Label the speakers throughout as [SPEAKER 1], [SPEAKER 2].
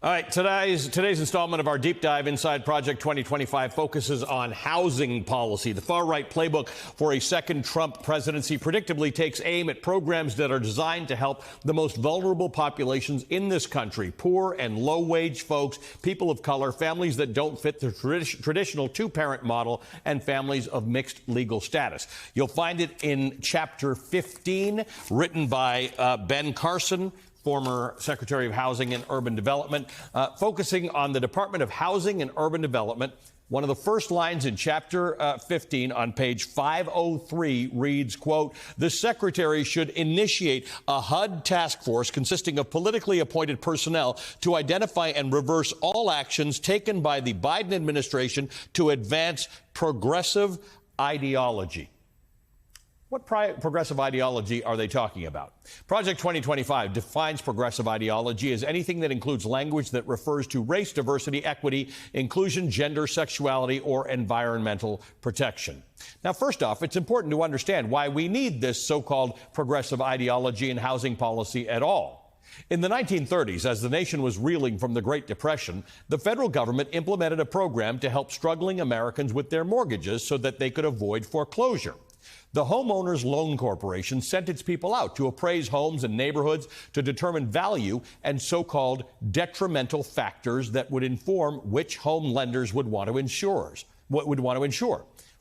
[SPEAKER 1] All right, today's installment of our deep dive inside Project 2025 focuses on housing policy. The far-right playbook for a second Trump presidency predictably takes aim at programs that are designed to help the most vulnerable populations in this country: poor and low-wage folks, people of color, families that don't fit the traditional two-parent model, and families of mixed legal status. You'll find it in Chapter 15, written by Ben Carson, former Secretary of Housing and Urban Development, focusing on the Department of Housing and Urban Development. One of the first lines in Chapter 15 on page 503 reads, quote, "The Secretary should initiate a HUD task force consisting of politically appointed personnel to identify and reverse all actions taken by the Biden administration to advance progressive ideology." What progressive ideology are they talking about? Project 2025 defines progressive ideology as anything that includes language that refers to race, diversity, equity, inclusion, gender, sexuality, or environmental protection. Now, first off, it's important to understand why we need this so-called progressive ideology in housing policy at all. In the 1930s, as the nation was reeling from the Great Depression, the federal government implemented a program to help struggling Americans with their mortgages so that they could avoid foreclosure. The Homeowners Loan Corporation sent its people out to appraise homes and neighborhoods to determine value and so-called detrimental factors that would inform which home lenders would want to insure.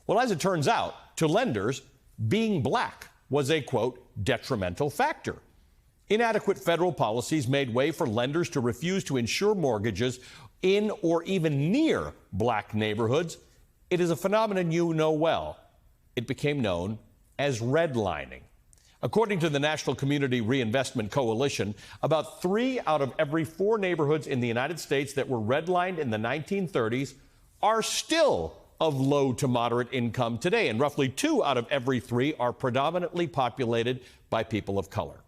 [SPEAKER 1] Well, as it turns out, to lenders, being black was a, quote, detrimental factor. Inadequate federal policies made way for lenders to refuse to insure mortgages in or even near black neighborhoods. It is a phenomenon you know well. It became known as redlining. According to the National Community Reinvestment Coalition, about 3 out of every 4 neighborhoods in the United States that were redlined in the 1930s are still of low to moderate income today, and roughly 2 out of every 3 are predominantly populated by people of color.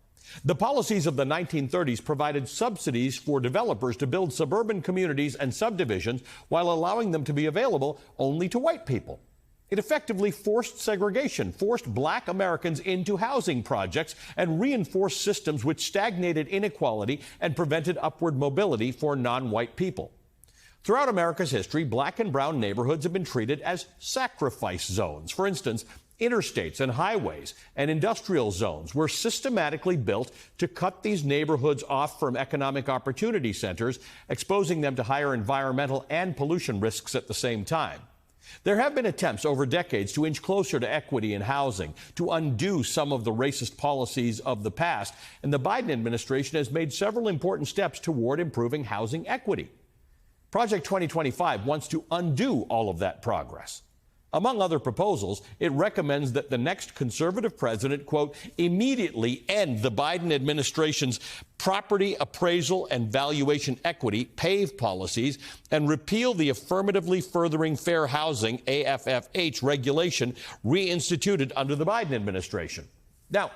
[SPEAKER 1] The policies of the 1930s provided subsidies for developers to build suburban communities and subdivisions while allowing them to be available only to white people. It effectively forced segregation, forced black Americans into housing projects, and reinforced systems which stagnated inequality and prevented upward mobility for non-white people. Throughout America's history, black and brown neighborhoods have been treated as sacrifice zones. For instance, interstates and highways and industrial zones were systematically built to cut these neighborhoods off from economic opportunity centers, exposing them to higher environmental and pollution risks at the same time. There have been attempts over decades to inch closer to equity in housing, to undo some of the racist policies of the past, and the Biden administration has made several important steps toward improving housing equity. Project 2025 wants to undo all of that progress. Among other proposals, it recommends that the next conservative president, quote, immediately end the Biden administration's property appraisal and valuation equity, PAVE policies, and repeal the Affirmatively Furthering Fair Housing, AFFH, regulation reinstituted under the Biden administration. Now,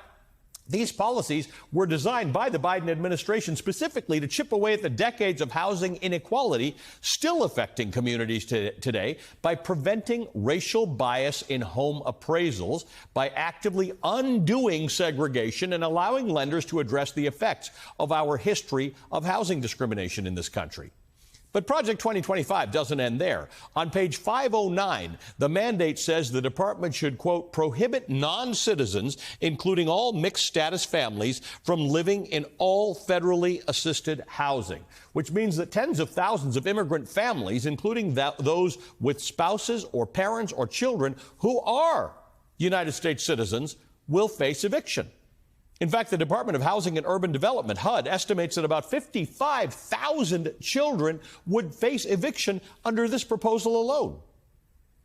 [SPEAKER 1] these policies were designed by the Biden administration specifically to chip away at the decades of housing inequality still affecting communities today by preventing racial bias in home appraisals, by actively undoing segregation and allowing lenders to address the effects of our history of housing discrimination in this country. But Project 2025 doesn't end there. On page 509, the mandate says the department should, quote, prohibit non-citizens, including all mixed-status families, from living in all federally assisted housing, which means that tens of thousands of immigrant families, including those with spouses or parents or children who are United States citizens, will face eviction. In fact, the Department of Housing and Urban Development, HUD, estimates that about 55,000 children would face eviction under this proposal alone.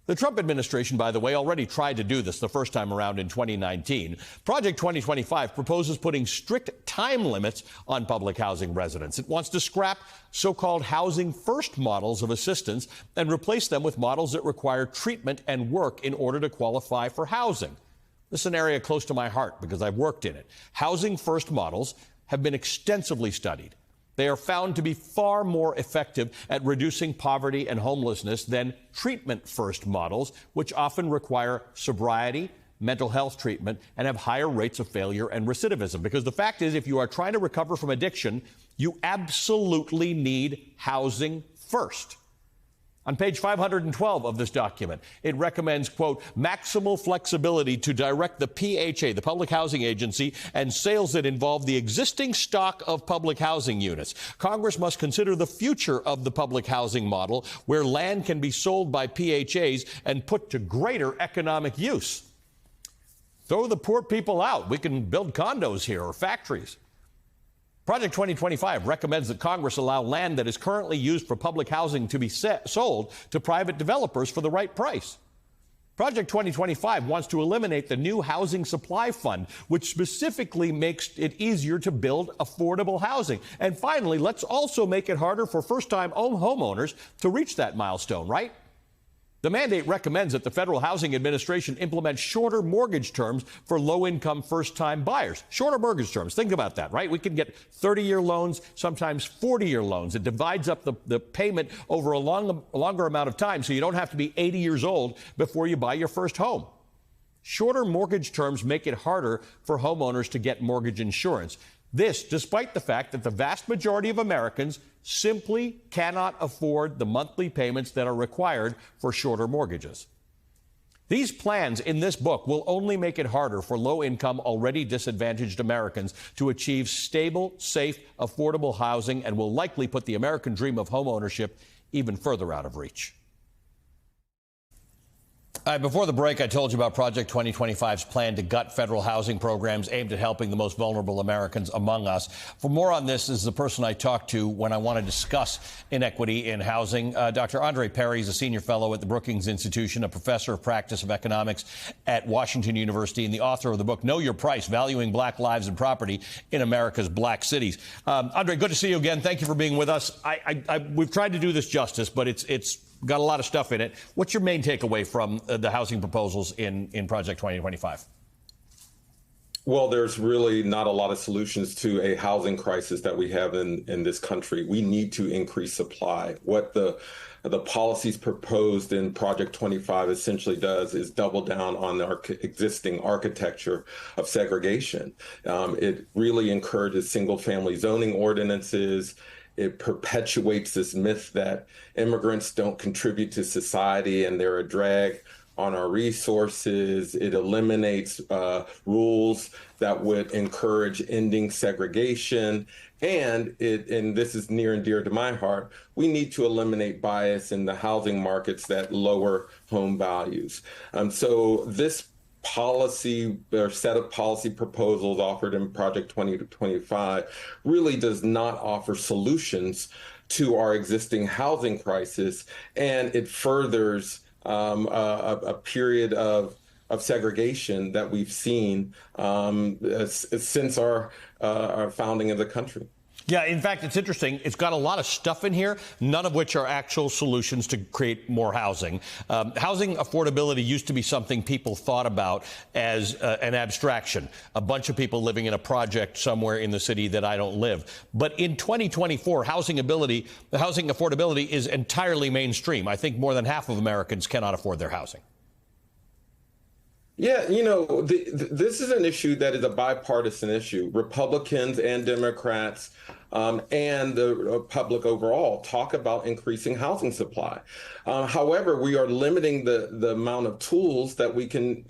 [SPEAKER 1] The Trump administration, by the way, already tried to do this the first time around in 2019. Project 2025 proposes putting strict time limits on public housing residents. It wants to scrap so-called housing first models of assistance and replace them with models that require treatment and work in order to qualify for housing. This is an area close to my heart because I've worked in it. Housing first models have been extensively studied. They are found to be far more effective at reducing poverty and homelessness than treatment first models, which often require sobriety, mental health treatment, and have higher rates of failure and recidivism. Because the fact is, if you are trying to recover from addiction, You absolutely need housing first. On page 512 of this document, it recommends, quote, maximal flexibility to direct the PHA, the Public Housing Agency, and sales that involve the existing stock of public housing units. Congress must consider the future of the public housing model, where land can be sold by PHAs and put to greater economic use. Throw the poor people out. We can build condos here or factories. Project 2025 recommends that Congress allow land that is currently used for public housing to be sold to private developers for the right price. Project 2025 wants to eliminate the new Housing Supply Fund, which specifically makes it easier to build affordable housing. And finally, let's also make it harder for first-time homeowners to reach that milestone, right? The mandate recommends that the Federal Housing Administration implement shorter mortgage terms for low-income first-time buyers. Shorter mortgage terms. Think about that, right? We can get 30-year loans, sometimes 40-year loans. It divides up the payment over a longer amount of time, so you don't have to be 80 years old before you buy your first home. Shorter mortgage terms make it harder for homeowners to get mortgage insurance. This, despite the fact that the vast majority of Americans simply cannot afford the monthly payments that are required for shorter mortgages. These plans in this book will only make it harder for low-income, already disadvantaged Americans to achieve stable, safe, affordable housing and will likely put the American dream of homeownership even further out of reach. Before the break, I told you about Project 2025's plan to gut federal housing programs aimed at helping the most vulnerable Americans among us. For more on this is the person I talked to when I want to discuss inequity in housing. Dr. Andre Perry is a senior fellow at the Brookings Institution, a professor of practice of economics at Washington University, and the author of the book, Know Your Price, Valuing Black Lives and Property in America's Black Cities. Andre, good to see you again. Thank you for being with us. We've tried to do this justice, but it's got a lot of stuff in it. What's your main takeaway from the housing proposals in Project 2025?
[SPEAKER 2] Well, there's really not a lot of solutions to a housing crisis that we have in this country. We need to increase supply. What the policies proposed in Project 25 essentially does is double down on our existing architecture of segregation. It really encourages single-family zoning ordinances. It perpetuates this myth that immigrants don't contribute to society and they're a drag on our resources. It eliminates rules that would encourage ending segregation. And this is near and dear to my heart, we need to eliminate bias in the housing markets that lower home values. So this policy or set of policy proposals offered in Project 2025 really does not offer solutions to our existing housing crisis, and it furthers a period of segregation that we've seen since our founding of the country.
[SPEAKER 1] Yeah, in fact, it's interesting. It's got a lot of stuff in here, none of which are actual solutions to create more housing. Housing affordability used to be something people thought about as an abstraction. A bunch of people living in a project somewhere in the city that I don't live. But in 2024, housing affordability is entirely mainstream. I think more than half of Americans cannot afford their housing.
[SPEAKER 2] Yeah, this is an issue that is a bipartisan issue. Republicans and Democrats and the public overall talk about increasing housing supply. However, we are limiting the amount of tools that we can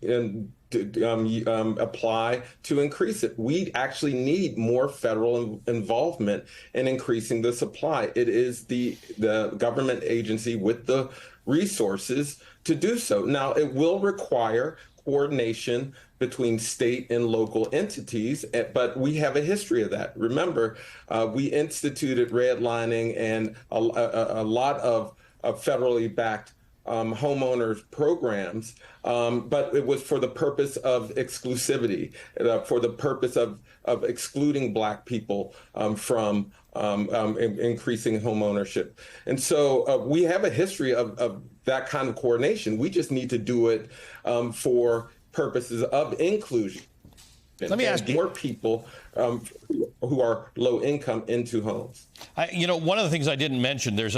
[SPEAKER 2] apply to increase it. We actually need more federal involvement in increasing the supply. It is the government agency with the resources to do so. Now, it will require coordination between state and local entities, but we have a history of that. Remember, we instituted redlining and a lot of federally backed homeowners programs, but it was for the purpose of exclusivity, for the purpose of excluding Black people from increasing home ownership. And so we have a history of that kind of coordination. We just need to do it for purposes of inclusion.
[SPEAKER 1] Let me ask you,
[SPEAKER 2] more people who are low income into homes.
[SPEAKER 1] One of the things I didn't mention, there's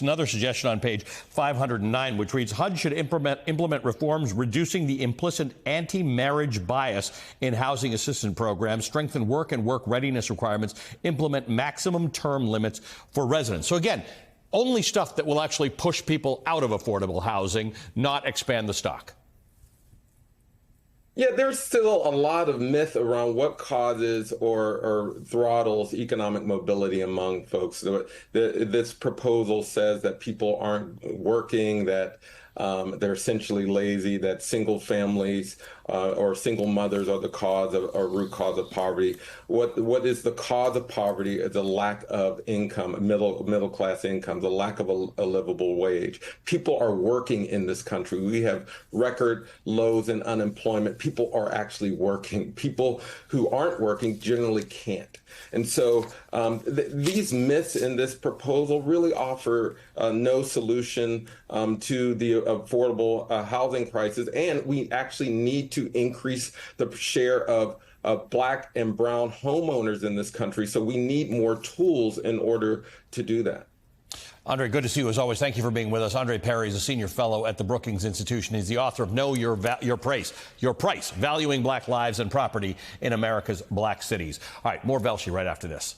[SPEAKER 1] another suggestion on page 509, which reads, HUD should implement reforms reducing the implicit anti-marriage bias in housing assistance programs, strengthen work and work readiness requirements, implement maximum term limits for residents. So again, only stuff that will actually push people out of affordable housing, not expand the stock.
[SPEAKER 2] Yeah, there's still a lot of myth around what causes or throttles economic mobility among folks. This proposal says that people aren't working, that they're essentially lazy, that single families or single mothers are the cause of or root cause of poverty. What is the cause of poverty is a lack of income, middle class income, the lack of a livable wage. People are working in this country. We have record lows in unemployment. People are actually working. People who aren't working generally can't. And so these myths in this proposal really offer no solution to the affordable housing crisis. And we actually need to increase the share of Black and brown homeowners in this country. So we need more tools in order to do that.
[SPEAKER 1] Andre, good to see you as always. Thank you for being with us. Andre Perry is a senior fellow at the Brookings Institution. He's the author of Know Your Price, Valuing Black Lives and Property in America's Black Cities. All right, more Velshi right after this.